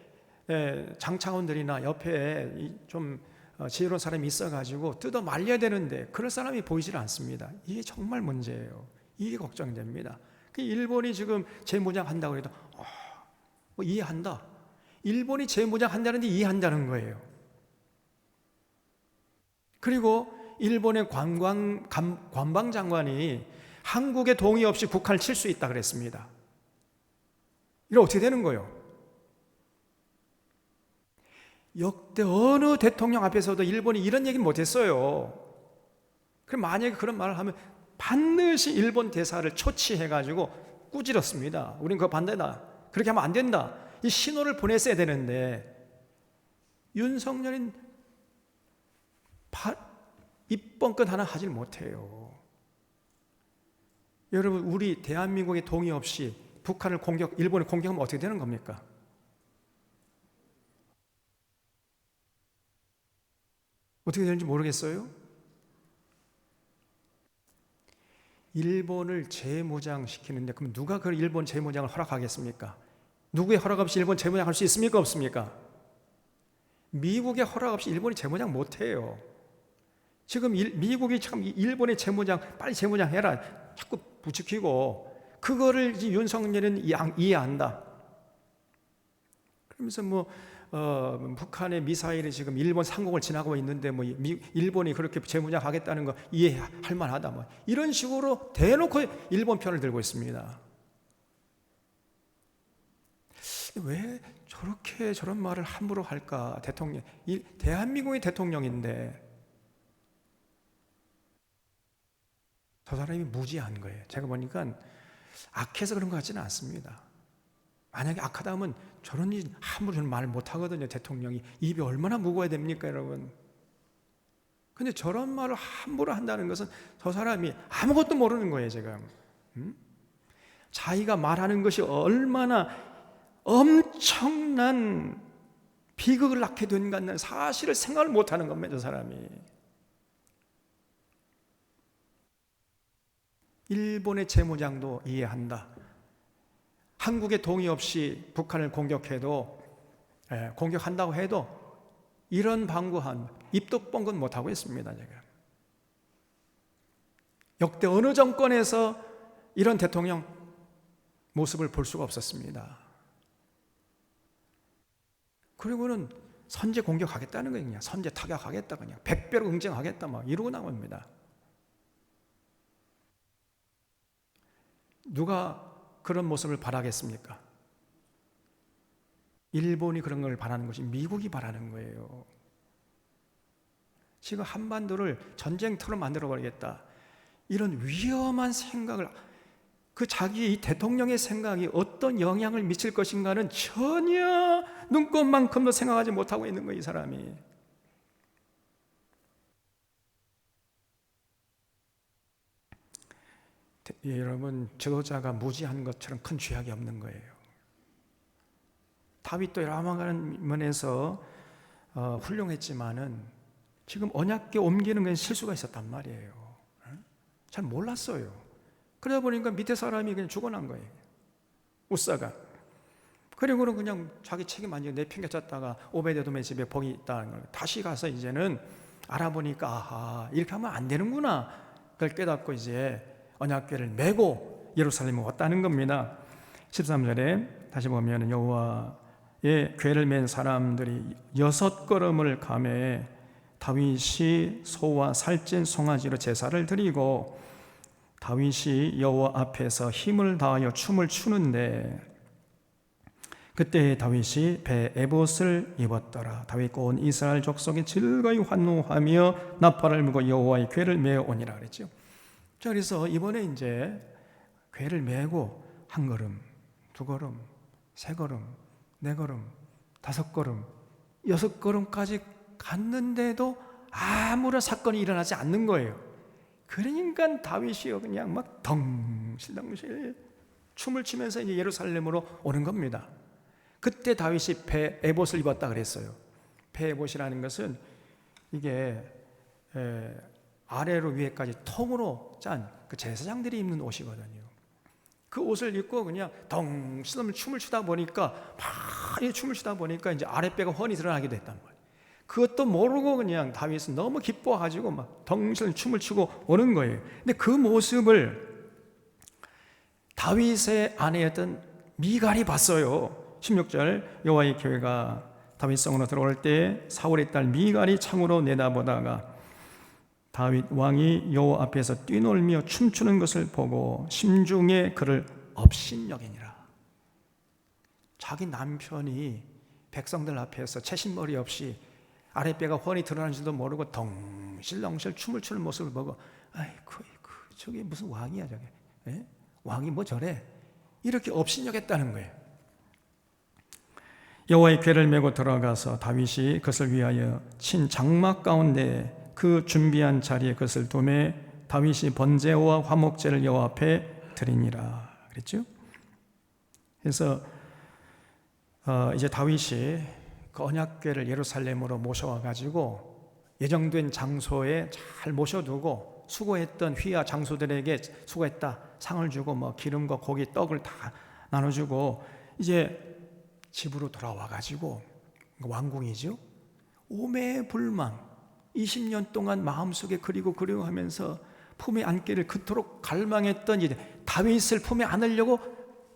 장차원들이나 옆에 좀 지혜로운 사람이 있어가지고 뜯어 말려야 되는데 그럴 사람이 보이질 않습니다. 이게 정말 문제예요. 이게 걱정됩니다. 일본이 지금 재무장 한다고 해도 뭐 이해한다. 일본이 재무장 한다는데 이해한다는 거예요. 그리고 일본의 관방장관이 한국의 동의 없이 북한을 칠 수 있다 그랬습니다. 이거 어떻게 되는 거예요? 역대 어느 대통령 앞에서도 일본이 이런 얘기는 못했어요. 그럼 만약에 그런 말을 하면 반드시 일본 대사를 초치해가지고 꾸짖었습니다. 우린 그거 반대다. 그렇게 하면 안 된다. 이 신호를 보냈어야 되는데 윤석열은 입번끝 하나 하질 못해요. 여러분, 우리 대한민국의 동의 없이 북한을 일본을 공격하면 어떻게 되는 겁니까? 어떻게 되는지 모르겠어요? 일본을 재무장시키는데 그럼 누가 그 일본 재무장을 허락하겠습니까? 누구의 허락 없이 일본 재무장할 수 있습니까? 없습니까? 미국의 허락 없이 일본이 재무장 못해요. 지금 미국이 참 일본의 재무장 빨리 재무장해라 자꾸 부추기고 그거를 윤석열은 이해한다. 그러면서 북한의 미사일이 지금 일본 상공을 지나고 있는데 일본이 그렇게 재무장하겠다는 거 이해할 만하다. 이런 식으로 대놓고 일본 편을 들고 있습니다. 왜 저런 말을 함부로 할까? 대한민국의 대통령인데 저 사람이 무지한 거예요. 제가 보니까 악해서 그런 것 같지는 않습니다. 만약에 악하다 하면 저런 일 함부로 저는 말 못하거든요. 대통령이 입이 얼마나 무거워야 됩니까, 여러분? 근데 저런 말을 함부로 한다는 것은 저 사람이 아무것도 모르는 거예요, 지금. 자기가 말하는 것이 얼마나 엄청난 비극을 낳게 된다는 사실을 생각을 못하는 겁니다, 저 사람이. 일본의 재무장도 이해한다. 한국의 동의 없이 북한을 공격한다고 해도 이런 방구한 입도 뻥긋 못하고 있습니다. 제가 역대 어느 정권에서 이런 대통령 모습을 볼 수가 없었습니다. 그리고는 선제 공격하겠다는 거예요. 그냥 선제 타격하겠다, 그냥 100배로 응징하겠다 막 이러고 나옵니다. 누가 그런 모습을 바라겠습니까? 일본이 그런 걸 바라는 것이 미국이 바라는 거예요. 지금 한반도를 전쟁터로 만들어버리겠다, 이런 위험한 생각을, 그 자기 이 대통령의 생각이 어떤 영향을 미칠 것인가는 전혀 눈꼽만큼도 생각하지 못하고 있는 거예요, 이 사람이. 여러분, 지도자가 무지한 것처럼 큰 죄악이 없는 거예요. 다윗도 여러 면에서 훌륭했지만은 지금 언약궤 옮기는 건 실수가 있었단 말이에요. 잘 몰랐어요. 그러다 보니까 밑에 사람이 그냥 죽어난 거예요, 우사가. 그리고는 그냥 자기 책임 안 지고 내팽개쳤다가 오베데돔의 집에 복이 있다는 걸 다시 가서 이제는 알아보니까 아하, 이렇게 하면 안 되는구나, 그걸 깨닫고 이제 언약궤를 메고 예루살렘에 왔다는 겁니다. 13절에 다시 보면 여호와의 궤를 맨 사람들이 6걸음을 가매 다윗이 소와 살찐 송아지로 제사를 드리고 다윗이 여호와 앞에서 힘을 다하여 춤을 추는데 그때 다윗이 배 에봇을 입었더라. 다윗과 온 이스라엘 족속이 즐거이 환호하며 나팔을 불고 여호와의 궤를 메어 오니라 그랬죠. 자, 그래서 이번에 이제 궤를 메고 한 걸음, 두 걸음, 세 걸음, 네 걸음, 다섯 걸음, 6걸음까지 갔는데도 아무런 사건이 일어나지 않는 거예요. 그러니까 다윗이 그냥 막 덩실덩실 춤을 추면서 이제 예루살렘으로 오는 겁니다. 그때 다윗이 배 에봇을 입었다 그랬어요. 배 에봇이라는 것은 이게 아래로 위에까지 통으로 짠 그 제사장들이 입는 옷이거든요. 그 옷을 입고 그냥 덩실덩실 춤을 추다 보니까 막 춤을 추다 보니까 이제 아랫배가 훤히 드러나게 됐단 말이에요. 그것도 모르고 그냥 다윗은 너무 기뻐가지고 막 덩실덩실 춤을 추고 오는 거예요. 근데 그 모습을 다윗의 아내였던 미갈이 봤어요. 16절, 여호와의 궤가 다윗성으로 들어올 때 사울의 딸 미갈이 창으로 내다보다가 다윗 왕이 여호와 앞에서 뛰놀며 춤추는 것을 보고 심중에 그를 업신여기니라. 자기 남편이 백성들 앞에서 채신머리 없이 아랫배가 훤히 드러나는지도 모르고 덩실덩실 춤을 추는 모습을 보고 아이고 저게 무슨 왕이야 저게, 에? 왕이 뭐 저래, 이렇게 업신여겼다는 거예요. 여호와의 궤를 메고 들어가서 다윗이 그것을 위하여 친 장막 가운데 그 준비한 자리에 그것을 두매 다윗이 번제와 화목제를 여호와 앞에 드리니라 그랬죠. 그래서 이제 다윗이 그 언약궤를 예루살렘으로 모셔와 가지고 예정된 장소에 잘 모셔두고 수고했던 휘하 장수들에게 수고했다 상을 주고 뭐 기름과 고기 떡을 다 나눠주고 이제 집으로 돌아와 가지고 왕궁이죠. 오매불망 20년 동안 마음속에 그리워하면서 품에 안기를 그토록 갈망했던 이제 다윗을 품에 안으려고,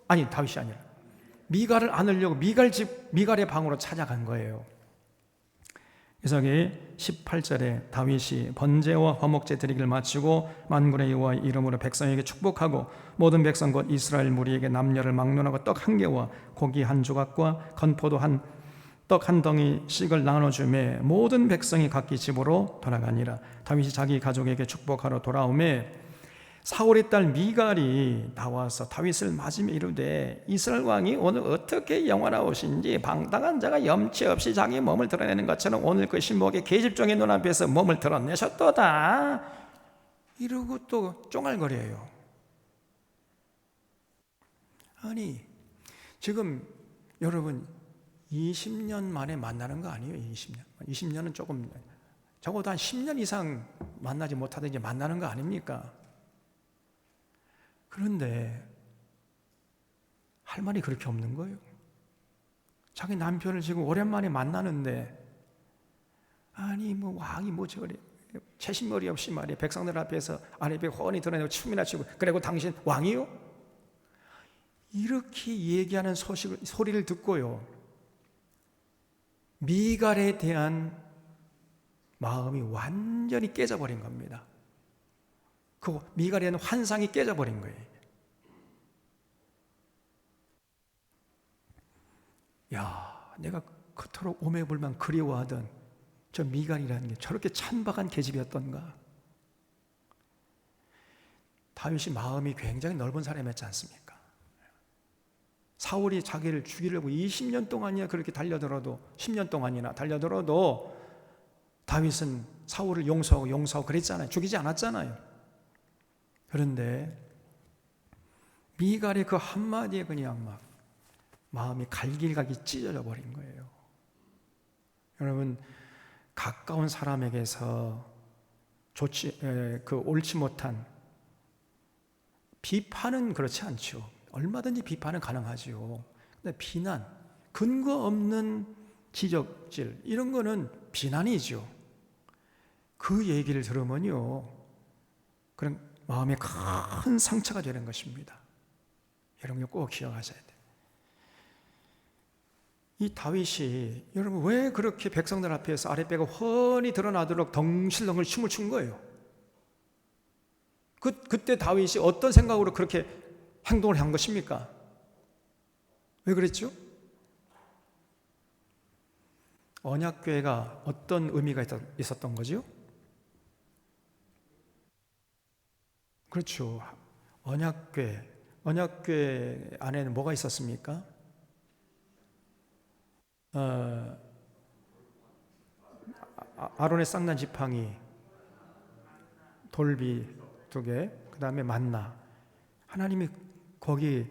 아니 다윗이 아니라 미갈을 안으려고 미갈의 방으로 찾아간 거예요. 그래서 18절에 다윗이 번제와 화목제 드리기를 마치고 만군의 여호와의 이름으로 백성에게 축복하고 모든 백성 곧 이스라엘 무리에게 남녀를 막론하고 떡 한 개와 고기 한 조각과 건포도 떡 한 덩이씩을 나눠주매 모든 백성이 각기 집으로 돌아가니라. 다윗이 자기 가족에게 축복하러 돌아오매 사울의 딸 미갈이 나와서 다윗을 맞으며 이르되 이스라엘 왕이 오늘 어떻게 영원하오신지 방당한 자가 염치 없이 자기 몸을 드러내는 것처럼 오늘 그 신복의 계집종의 눈앞에서 몸을 드러내셨도다. 이러고 또 쫑알거려요. 아니 지금 여러분 20년 만에 만나는 거 아니에요? 20년은 조금 적어도 한 10년 이상 만나지 못하던 이제 만나는 거 아닙니까? 그런데 할 말이 그렇게 없는 거예요. 자기 남편을 지금 오랜만에 만나는데 아니 뭐 왕이 뭐 저래 채신머리 없이 말이야 백성들 앞에서 아랫배 훤히 드러내고 춤이나 추고 그리고 당신 왕이요? 이렇게 얘기하는 소리를 듣고요 미갈에 대한 마음이 완전히 깨져버린 겁니다. 그 미갈에 대한 환상이 깨져버린 거예요. 야, 내가 그토록 오매불만 그리워하던 저 미갈이라는 게 저렇게 찬박한 계집이었던가. 다윗이 마음이 굉장히 넓은 사람이었지 않습니까? 사울이 자기를 죽이려고 20년 동안이나 그렇게 달려들어도 10년 동안이나 달려들어도 다윗은 사울을 용서하고 그랬잖아요. 죽이지 않았잖아요. 그런데 미갈의 그 한마디에 그냥 막 마음이 갈길각이 찢어져 버린 거예요. 여러분, 가까운 사람에게서 옳지 못한 비판은 그렇지 않죠. 얼마든지 비판은 가능하지요. 근데 비난, 근거 없는 지적질, 이런 거는 비난이죠. 그 얘기를 들으면요, 그런 마음에 큰 상처가 되는 것입니다. 여러분 꼭 기억하셔야 돼요. 이 다윗이 여러분 왜 그렇게 백성들 앞에서 아랫배가 훤히 드러나도록 덩실덩실 춤을 춘 거예요? 그때 다윗이 어떤 생각으로 그렇게 행동을 한 것입니까? 왜 그랬죠? 언약궤가 어떤 의미가 있었던 거죠? 그렇죠. 언약궤 안에는 뭐가 있었습니까? 아론의 쌍난 지팡이, 돌비 2개, 그 다음에 만나. 하나님이 거기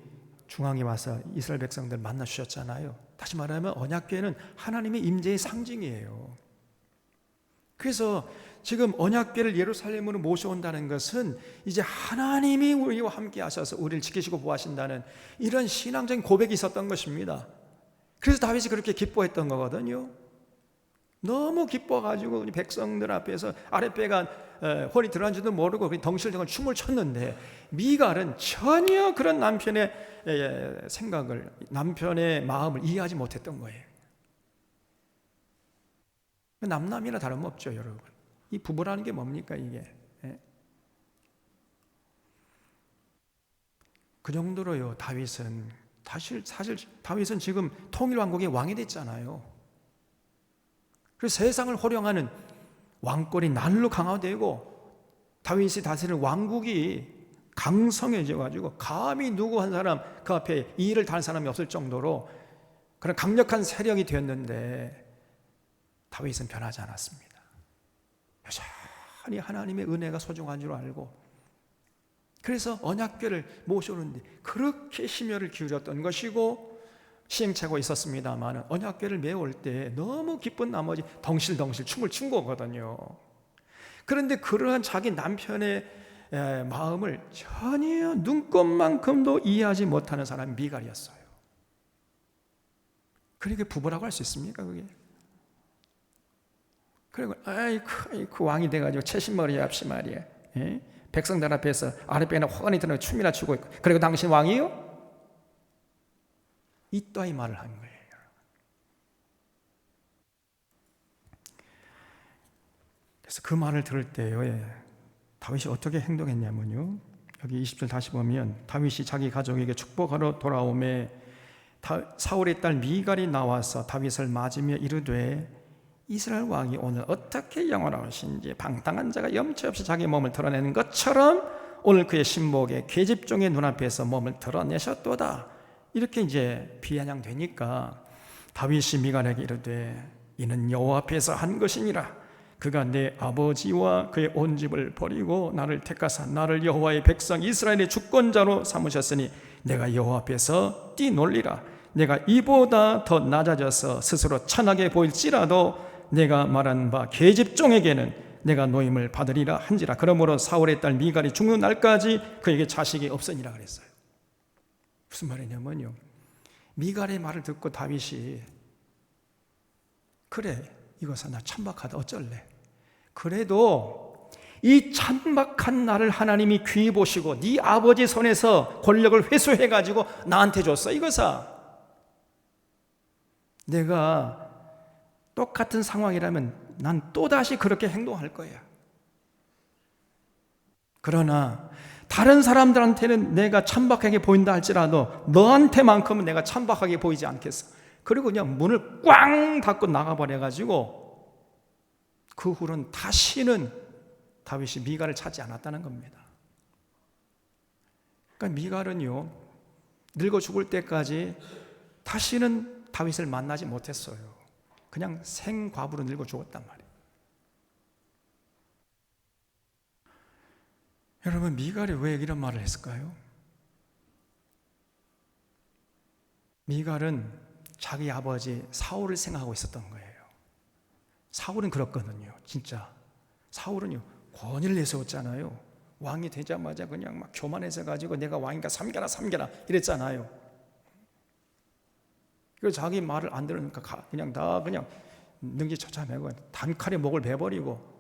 중앙에 와서 이스라엘 백성들 만나 주셨잖아요. 다시 말하면 언약궤는 하나님의 임재의 상징이에요. 그래서 지금 언약궤를 예루살렘으로 모셔온다는 것은 이제 하나님이 우리와 함께 하셔서 우리를 지키시고 보호하신다는 이런 신앙적인 고백이 있었던 것입니다. 그래서 다윗이 그렇게 기뻐했던 거거든요. 너무 기뻐가지고 백성들 앞에서 아랫배가 홀이 들어간 줄도 모르고 덩실덩실 춤을 췄는데, 미갈은 전혀 그런 남편의 생각을, 남편의 마음을 이해하지 못했던 거예요. 남남이나 다름없죠, 여러분. 이 부부라는 게 뭡니까, 이게? 그 정도로요, 다윗은 사실 다윗은 지금 통일왕국의 왕이 됐잖아요. 그래서 세상을 호령하는 왕권이 날로 강화되고 다윗이 다스리는 왕국이 강성해져가지고 감히 누구 한 사람 그 앞에 이의를 다할 사람이 없을 정도로 그런 강력한 세력이 되었는데, 다윗은 변하지 않았습니다. 여전히 하나님의 은혜가 소중한 줄 알고, 그래서 언약궤를 모셔오는데 그렇게 심혈을 기울였던 것이고, 시행착오가 있었습니다만 언약궤를 메올 때 너무 기쁜 나머지 덩실덩실 춤을 춘 거거든요. 그런데 그러한 자기 남편의 마음을 전혀 눈꼽만큼도 이해하지 못하는 사람이 미갈이었어요. 그러게 부부라고 할 수 있습니까, 그게? 그리고 그 왕이 돼가지고 채신머리 잡시 말이야. 백성들 앞에서 아랫배나 호간이 드는 춤이나 추고 있고, 그리고 당신 왕이요? 이 또한 말을 한 거예요. 그래서 그 말을 들을 때요, 다윗이 어떻게 행동했냐면요, 여기 20절 다시 보면, 다윗이 자기 가족에게 축복하러 돌아오매 사울의 딸 미갈이 나와서 다윗을 맞으며 이르되, 이스라엘 왕이 오늘 어떻게 영원하신지 방탕한 자가 염치 없이 자기 몸을 드러내는 것처럼 오늘 그의 신복의 계집종의 눈앞에서 몸을 드러내셨도다. 이렇게 이제 비아냥되니까 다윗이 미갈에게 이르되, 이는 여호와 앞에서 한 것이니라. 그가 내 아버지와 그의 온 집을 버리고 나를 택하사 나를 여호와의 백성 이스라엘의 주권자로 삼으셨으니 내가 여호와 앞에서 뛰놀리라. 내가 이보다 더 낮아져서 스스로 천하게 보일지라도 내가 말한 바 계집종에게는 내가 노임을 받으리라 한지라. 그러므로 사울의 딸 미갈이 죽는 날까지 그에게 자식이 없으니라 그랬어요. 무슨 말이냐면요, 미갈의 말을 듣고 다윗이, 그래, 이것은 나 천박하다, 어쩔래. 그래도 이 천박한 나를 하나님이 귀히 보시고 네 아버지 손에서 권력을 회수해가지고 나한테 줬어. 이거사 내가 똑같은 상황이라면 난 또다시 그렇게 행동할 거야. 그러나 다른 사람들한테는 내가 천박하게 보인다 할지라도 너한테만큼은 내가 천박하게 보이지 않겠어. 그리고 그냥 문을 꽝 닫고 나가버려가지고 그 후로는 다시는 다윗이 미갈을 찾지 않았다는 겁니다. 그러니까 미갈은요, 늙어 죽을 때까지 다시는 다윗을 만나지 못했어요. 그냥 생과부로 늙어 죽었단 말이에요. 여러분, 미갈이 왜 이런 말을 했을까요? 미갈은 자기 아버지 사울을 생각하고 있었던 거예요. 사울은 그렇거든요. 진짜 사울은요, 권위를 내세웠잖아요. 왕이 되자마자 그냥 막 교만해져 가지고 내가 왕이니까 삼겨라 이랬잖아요. 그래서 자기 말을 안 들으니까 그냥 다 그냥 능지처참하고 단칼에 목을 베버리고,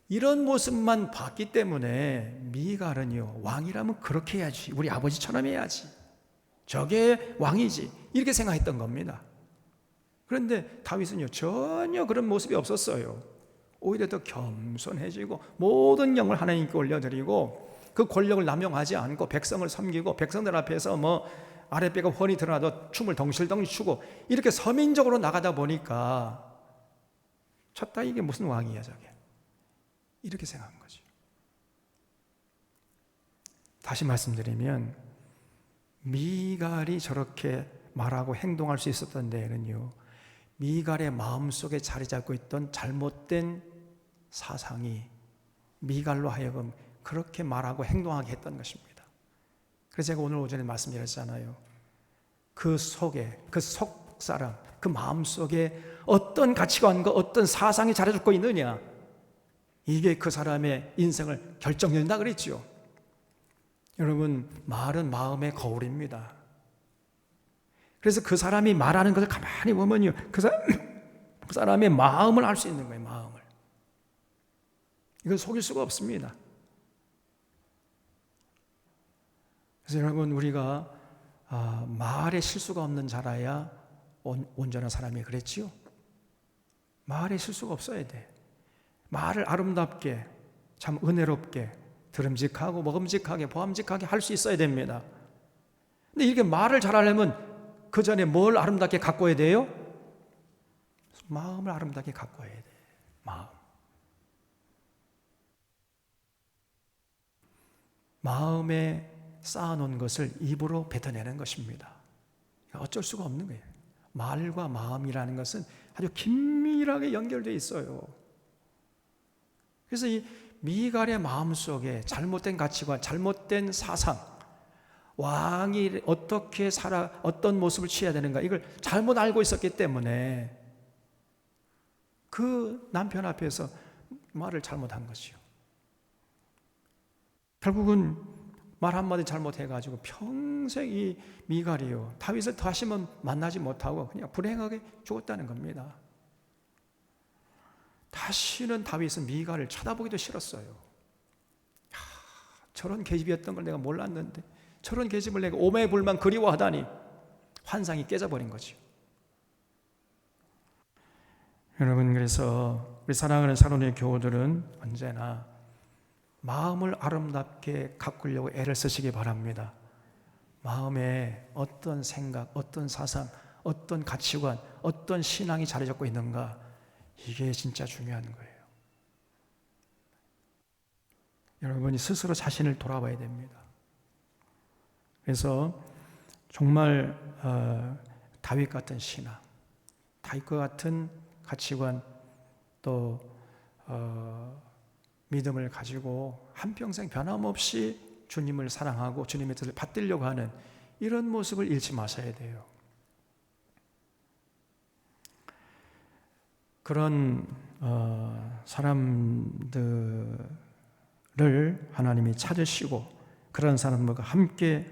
이런 모습만 봤기 때문에 미갈은요, 왕이라면 그렇게 해야지, 우리 아버지처럼 해야지, 저게 왕이지, 이렇게 생각했던 겁니다. 그런데 다윗은요, 전혀 그런 모습이 없었어요. 오히려 더 겸손해지고 모든 영을 하나님께 올려드리고 그 권력을 남용하지 않고 백성을 섬기고 백성들 앞에서 뭐 아랫배가 훤히 드러나도 춤을 덩실덩실 추고 이렇게 서민적으로 나가다 보니까 쳤다, 이게 무슨 왕이야 저게, 이렇게 생각한 거죠. 다시 말씀드리면 미갈이 저렇게 말하고 행동할 수 있었던 데에는요, 미갈의 마음속에 자리 잡고 있던 잘못된 사상이 미갈로 하여금 그렇게 말하고 행동하게 했던 것입니다. 그래서 제가 오늘 오전에 말씀드렸잖아요. 그 속에, 그 속사람, 그 마음속에 어떤 가치관과 어떤 사상이 자리 잡고 있느냐, 이게 그 사람의 인생을 결정짓는다 그랬죠. 여러분, 말은 마음의 거울입니다. 그래서 그 사람이 말하는 것을 가만히 보면요, 그 사람의 마음을 알 수 있는 거예요. 마음을. 이건 속일 수가 없습니다. 그래서 여러분, 우리가 말에 실수가 없는 자라야 온전한 사람이 그랬지요. 말에 실수가 없어야 돼. 말을 아름답게, 참 은혜롭게, 드름직하고 먹음직하게, 보암직하게 할 수 있어야 됩니다. 근데 이렇게 말을 잘하려면 그 전에 뭘 아름답게 가꿔야 돼요? 마음을 아름답게 가꿔야 돼. 마음에 쌓아놓은 것을 입으로 뱉어내는 것입니다. 어쩔 수가 없는 거예요. 말과 마음이라는 것은 아주 긴밀하게 연결되어 있어요. 그래서 이 미갈의 마음속에 잘못된 가치관, 잘못된 사상, 왕이 어떻게 어떤 모습을 취해야 되는가, 이걸 잘못 알고 있었기 때문에 그 남편 앞에서 말을 잘못한 것이요. 결국은 말 한마디 잘못해가지고 평생 이 미갈이요, 다윗을 다시는 만나지 못하고 그냥 불행하게 죽었다는 겁니다. 다시는 다윗은 미갈을 쳐다보기도 싫었어요. 저런 계집이었던 걸 내가 몰랐는데, 저런 계집을 내가 오매불만 그리워하다니, 환상이 깨져버린 거죠. 여러분, 그래서 우리 사랑하는 사론의 교우들은 언제나 마음을 아름답게 가꾸려고 애를 쓰시기 바랍니다. 마음에 어떤 생각, 어떤 사상, 어떤 가치관, 어떤 신앙이 자리 잡고 있는가, 이게 진짜 중요한 거예요. 여러분이 스스로 자신을 돌아봐야 됩니다. 그래서 정말 다윗 같은 신앙, 다윗과 같은 가치관, 또 믿음을 가지고 한평생 변함없이 주님을 사랑하고 주님의 뜻을 받들려고 하는 이런 모습을 잃지 마셔야 돼요. 그런 사람들을 하나님이 찾으시고 그런 사람들과 함께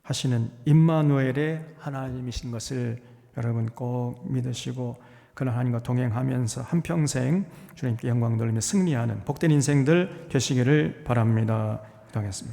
하시는 임마누엘의 하나님이신 것을 여러분 꼭 믿으시고 그런 하나님과 동행하면서 한평생 주님께 영광 돌리며 승리하는 복된 인생들 되시기를 바랍니다. 기도하겠습니다.